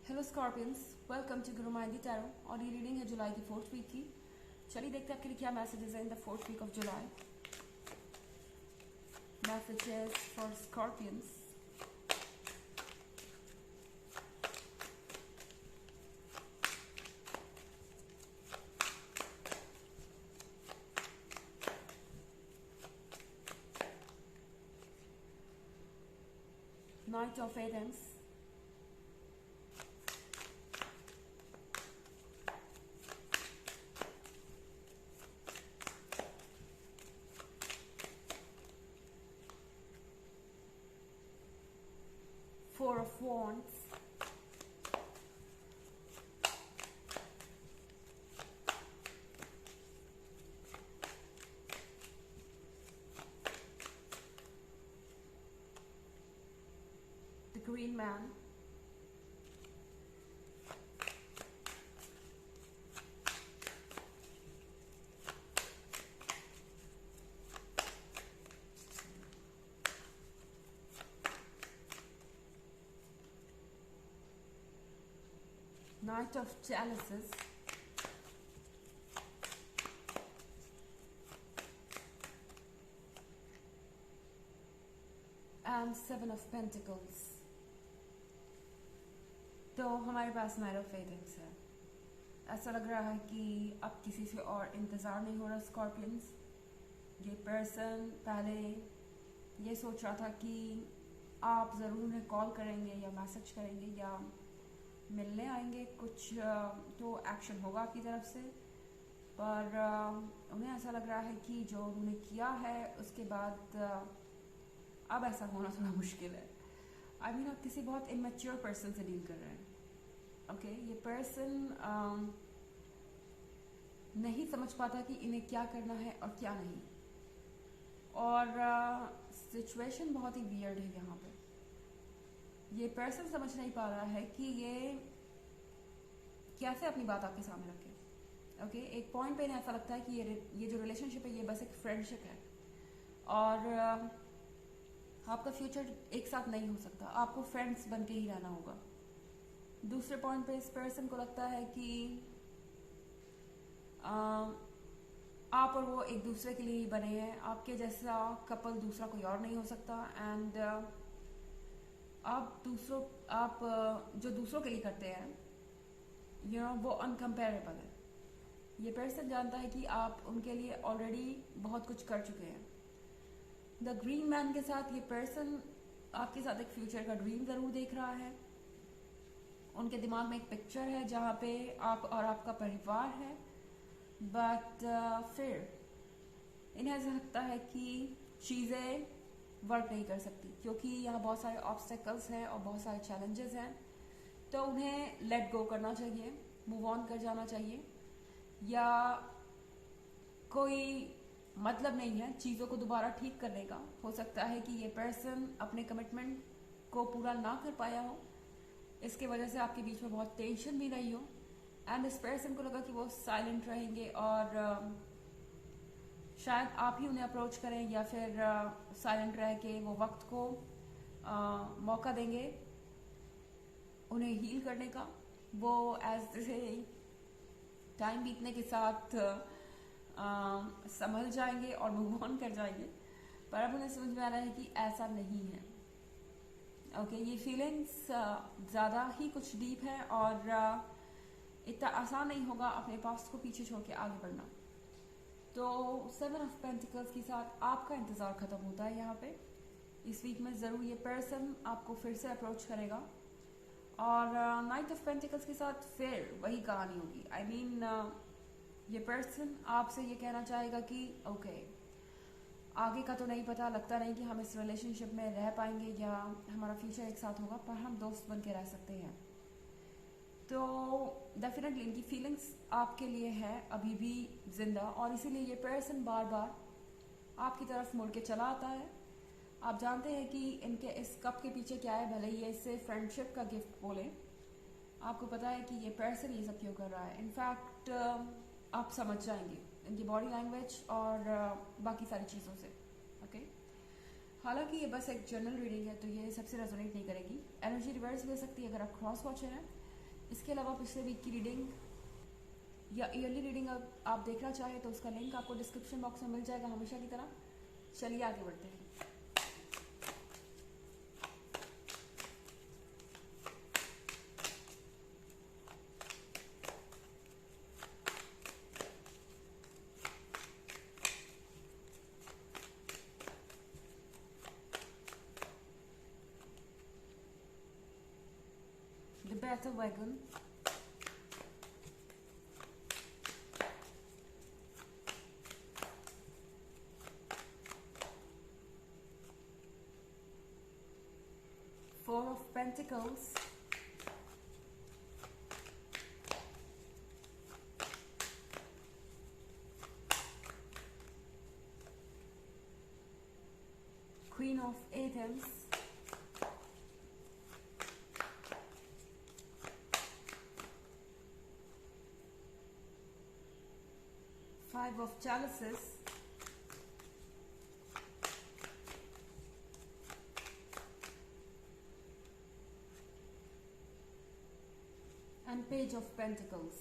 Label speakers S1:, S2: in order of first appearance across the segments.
S1: Hello Scorpions, welcome to Guru माइंदी tarot. और ये reading है जुलाई की 4th वीक की। चलिए देखते हैं आपके लिए क्या मैसेजेस हैं in the 4th week of July. Messages for scorpions. Knight of एडेंस, four of wands, the green man, knight of chalices, and seven of pentacles. तो हमारे पास नाइट ऑफ एडेंस है। ऐसा लग रहा है कि अब किसी से और इंतज़ार नहीं हो रहा स्कॉर्पियंस। ये पर्सन पहले ये सोच रहा था कि आप ज़रूर उन्हें कॉल करेंगे या मैसेज करेंगे या मिलने आएंगे, कुछ तो एक्शन होगा आपकी तरफ से। पर उन्हें ऐसा लग रहा है कि जो उन्होंने किया है उसके बाद अब ऐसा होना थोड़ा मुश्किल है। आई मीन आप किसी बहुत इमेच्योर पर्सन से डील कर रहे हैं। ओके, ये पर्सन नहीं समझ पाता कि इन्हें क्या करना है और क्या नहीं। और सिचुएशन बहुत ही वियर्ड है यहाँ पे। ये पर्सन समझ नहीं पा रहा है कि ये कैसे अपनी बात आपके सामने रखे। ओके, एक पॉइंट पे इन्हें ऐसा लगता है कि ये जो रिलेशनशिप है ये बस एक फ्रेंडशिप है और आपका फ्यूचर एक साथ नहीं हो सकता, आपको फ्रेंड्स बन के ही रहना होगा। दूसरे पॉइंट पे इस पर्सन को लगता है कि आप और वो एक दूसरे के लिए ही बने हैं, आपके जैसा कपल दूसरा कोई और नहीं हो सकता। एंड आप जो दूसरों के लिए करते हैं वो अनकम्पेरेबल है। ये पर्सन जानता है कि आप उनके लिए ऑलरेडी बहुत कुछ कर चुके हैं। द ग्रीन मैन के साथ ये पर्सन आपके साथ एक फ्यूचर का ड्रीम ज़रूर देख रहा है। उनके दिमाग में एक पिक्चर है जहाँ पे आप और आपका परिवार है। बट फिर इन्हें ऐसा लगता है कि चीज़ें वर्क नहीं कर सकती क्योंकि यहाँ बहुत सारे ऑब्स्टेकल्स हैं और बहुत सारे चैलेंजेस हैं। तो उन्हें लेट गो करना चाहिए, मूव ऑन कर जाना चाहिए, या कोई मतलब नहीं है चीज़ों को दोबारा ठीक करने का। हो सकता है कि ये पर्सन अपने कमिटमेंट को पूरा ना कर पाया हो, इसके वजह से आपके बीच में बहुत टेंशन भी रही हो। एंड इस पर्सन को लगा कि वो साइलेंट रहेंगे और शायद आप ही उन्हें अप्रोच करें या फिर साइलेंट रह के वो वक्त को मौका देंगे उन्हें हील करने का। वो एज टाइम बीतने के साथ संभल जाएंगे और मूव ऑन कर जाएंगे। पर अब उन्हें समझ में आ रहा है कि ऐसा नहीं है। ओके, ये फीलिंग्स ज़्यादा ही कुछ डीप है और इतना आसान नहीं होगा अपने पास्ट को पीछे छोड़ के आगे बढ़ना। तो 7 ऑफ पेंटिकल्स के साथ आपका इंतज़ार ख़त्म होता है यहाँ पे। इस वीक में ज़रूर ये पर्सन आपको फिर से अप्रोच करेगा और नाइट ऑफ पेंटिकल्स के साथ फिर वही कहानी होगी। आई मीन ये पर्सन आपसे ये कहना चाहेगा कि ओके, आगे का तो नहीं पता, लगता नहीं कि हम इस रिलेशनशिप में रह पाएंगे या हमारा फ्यूचर एक साथ होगा, पर हम दोस्त बन के रह सकते हैं। तो डेफिनेटली इनकी फीलिंग्स आपके लिए है अभी भी जिंदा और इसीलिए ये पर्सन बार बार आपकी तरफ मुड़ के चला आता है। आप जानते हैं कि इनके इस कप के पीछे क्या है, भले ही ये इसे फ्रेंडशिप का गिफ्ट बोले, आपको पता है कि ये पर्सन ये सब क्यों कर रहा है। इनफैक्ट आप समझ जाएंगे इनकी बॉडी लैंग्वेज और बाकी सारी चीज़ों से। ओके, हालांकि ये बस एक जनरल रीडिंग है तो ये सबसे रेजोनेट नहीं करेगी। एनर्जी रिवर्स भी हो सकती है अगर आप क्रॉस वॉचर हैं। इसके अलावा पिछले वीक की रीडिंग या ईयरली रीडिंग आप देखना चाहें तो उसका लिंक आपको डिस्क्रिप्शन बॉक्स में मिल जाएगा हमेशा की तरह। चलिए आगे बढ़ते हैं। The Battle Wagon, Four of Pentacles, Queen of Athens, Five of Chalices, and Page of Pentacles।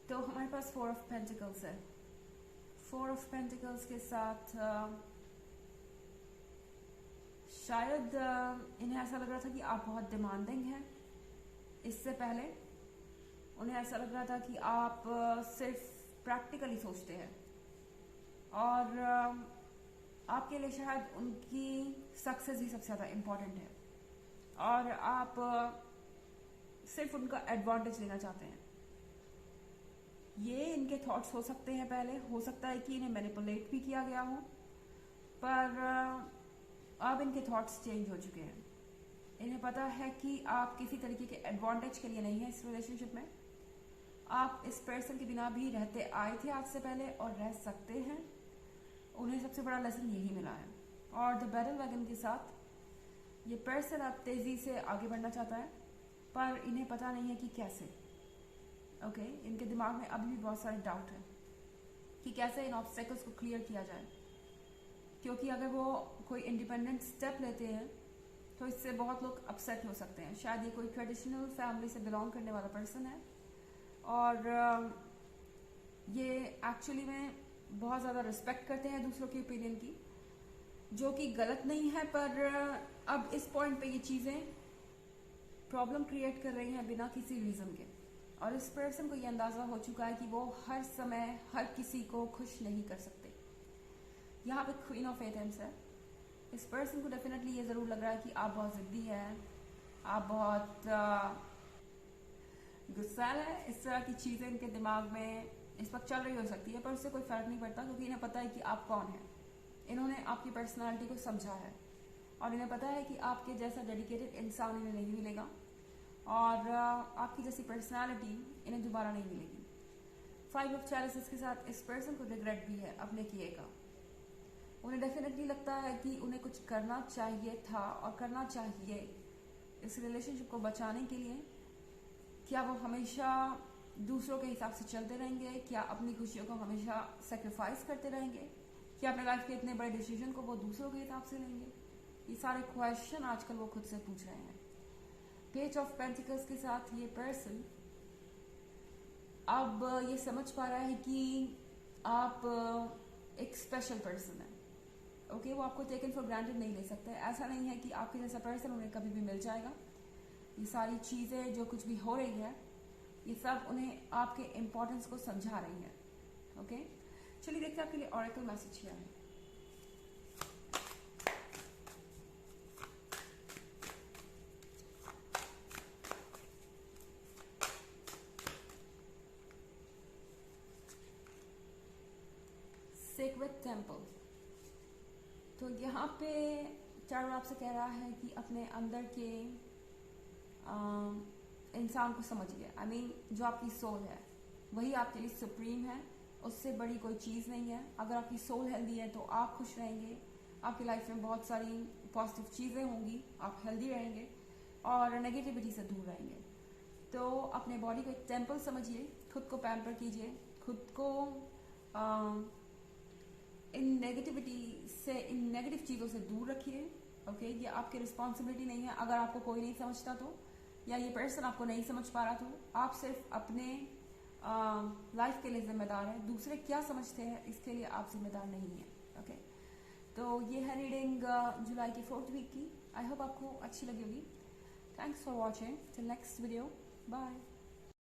S1: तो हमारे पास फोर ऑफ पेंटिकल्स है। फोर ऑफ पेंटिकल्स के साथ शायद इन्हें ऐसा लग रहा था कि आप बहुत डिमांडिंग हैं। इससे पहले उन्हें ऐसा लग रहा था कि आप सिर्फ प्रैक्टिकली सोचते हैं और आपके लिए शायद उनकी सक्सेस ही सबसे ज़्यादा इम्पोर्टेंट है और आप सिर्फ उनका एडवांटेज लेना चाहते हैं। ये इनके थॉट्स हो सकते हैं। पहले हो सकता है कि इन्हें मैनिपुलेट भी किया गया हो, पर अब इनके थॉट्स चेंज हो चुके हैं। इन्हें पता है कि आप किसी तरीके के एडवांटेज के लिए नहीं है इस रिलेशनशिप में। आप इस पर्सन के बिना भी रहते आए थे आज से पहले और रह सकते हैं। उन्हें सबसे बड़ा लेसन यही मिला है। और द बैटल वैगन के साथ ये पर्सन अब तेजी से आगे बढ़ना चाहता है, पर इन्हें पता नहीं है कि कैसे। ओके, इनके दिमाग में अभी भी बहुत सारे डाउट है कि कैसे इन ऑब्स्टेकल्स को क्लियर किया जाए, क्योंकि अगर वो कोई इंडिपेंडेंट स्टेप लेते हैं तो इससे बहुत लोग अपसेट हो सकते हैं। शायद ये कोई ट्रेडिशनल फैमिली से बिलोंग करने वाला पर्सन है और ये एक्चुअली में बहुत ज़्यादा रिस्पेक्ट करते हैं दूसरों की ओपिनियन की, जो कि गलत नहीं है, पर अब इस पॉइंट पे ये चीज़ें प्रॉब्लम क्रिएट कर रही हैं बिना किसी रीज़न के। और इस पर्सन को ये अंदाज़ा हो चुका है कि वो हर समय हर किसी को खुश नहीं कर सकते। यहाँ पे क्वीन ऑफ एथेंस है। इस पर्सन को डेफिनेटली ये ज़रूर लग रहा है कि आप बहुत ज़िद्दी हैं, आप बहुत गुस्सैल है। इस तरह की चीज़ें इनके दिमाग में इस वक्त चल रही हो सकती है, पर उससे कोई फ़र्क नहीं पड़ता, क्योंकि इन्हें पता है कि आप कौन हैं। इन्होंने आपकी पर्सनालिटी को समझा है और इन्हें पता है कि आपके जैसा डेडिकेटेड इंसान इन्हें नहीं मिलेगा और आपकी जैसी पर्सनालिटी इन्हें दोबारा नहीं मिलेगी। फाइव ऑफ चैलिसेस के साथ इस पर्सन को रिग्रेट भी है अपने किए का। उन्हें डेफिनेटली लगता है कि उन्हें कुछ करना चाहिए था और करना चाहिए इस रिलेशनशिप को बचाने के लिए। क्या वो हमेशा दूसरों के हिसाब से चलते रहेंगे? क्या अपनी खुशियों को हमेशा सेक्रीफाइस करते रहेंगे? क्या अपने लाइफ के इतने बड़े डिसीजन को वो दूसरों के हिसाब से लेंगे? ये सारे क्वेश्चन आजकल वो खुद से पूछ रहे हैं। पेज ऑफ पेंटिकल्स के साथ ये पर्सन अब ये समझ पा रहा है कि आप एक स्पेशल पर्सन है। ओके, वो आपको टेकन फॉर ग्रांटेड नहीं ले सकते। ऐसा नहीं है कि आपके जैसा पर्सन उन्हें कभी भी मिल जाएगा। ये सारी चीज़ें जो कुछ भी हो रही है, ये सब उन्हें आपके इम्पोर्टेंस को समझा रही है। ओके, चलिए देखते हैं आपके लिए ऑरेकल मैसेज क्या है। Sacred temple. तो यहाँ पे चारों आपसे कह रहा है कि अपने अंदर के इंसान को समझिए। आई मीन जो आपकी सोल है वही आपके लिए सुप्रीम है, उससे बड़ी कोई चीज़ नहीं है। अगर आपकी सोल हेल्दी है तो आप खुश रहेंगे, आपकी लाइफ में बहुत सारी पॉजिटिव चीज़ें होंगी, आप हेल्दी रहेंगे और नेगेटिविटी से दूर रहेंगे। तो अपने बॉडी को एक टेम्पल समझिए, खुद को पैम्पर कीजिए, खुद को इन नेगेटिविटी से, इन नेगेटिव चीज़ों से दूर रखिए। ओके, ये आपकी रिस्पॉन्सिबिलिटी नहीं है। अगर आपको कोई नहीं समझता तो या ये पर्सन आपको नहीं समझ पा रहा, तो आप सिर्फ अपने लाइफ के लिए जिम्मेदार है, दूसरे क्या समझते हैं इसके लिए आप जिम्मेदार नहीं है। ओके, तो ये है रीडिंग जुलाई की 4th वीक की। आई होप आपको अच्छी लगी होगी। Thanks for watching, till next video, bye.